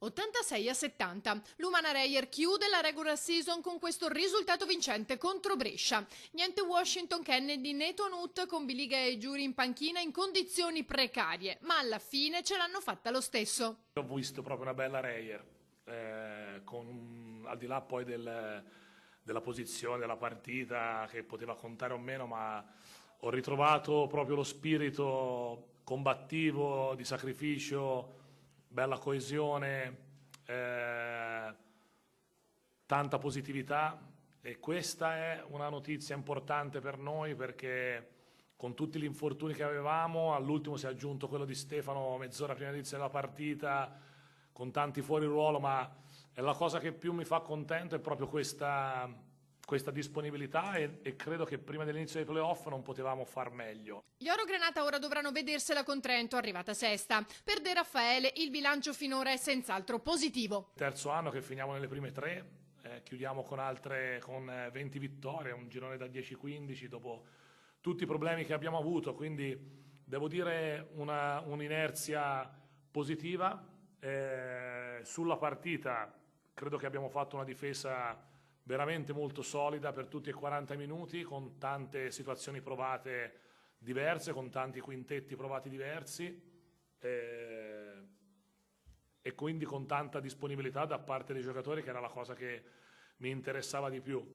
86-70. l'Umana Reyer chiude la regular season con questo risultato vincente contro Brescia. Niente Washington Kennedy né Tonut con Biliga e Giuri in panchina in condizioni precarie, ma alla fine ce l'hanno fatta lo stesso. Ho visto proprio una bella Reyer, al di là poi della posizione della partita che poteva contare o meno, ma ho ritrovato proprio lo spirito combattivo, di sacrificio, bella coesione, tanta positività, e questa è una notizia importante per noi perché con tutti gli infortuni che avevamo, all'ultimo si è aggiunto quello di Stefano mezz'ora prima dell'inizio della partita, con tanti fuori ruolo, ma è la cosa che più mi fa contento è proprio questa disponibilità e credo che prima dell'inizio dei playoff non potevamo far meglio. Gli Orogranata ora dovranno vedersela con Trento, arrivata sesta. Per De Raffaele il bilancio finora è senz'altro positivo. Terzo anno che finiamo nelle prime tre, chiudiamo con 20 vittorie, un girone da 10-15 dopo tutti i problemi che abbiamo avuto, quindi devo dire un'inerzia positiva. Sulla partita credo che abbiamo fatto una difesa veramente molto solida per tutti e 40 minuti, con tante situazioni provate diverse, con tanti quintetti provati diversi e quindi con tanta disponibilità da parte dei giocatori, che era la cosa che mi interessava di più.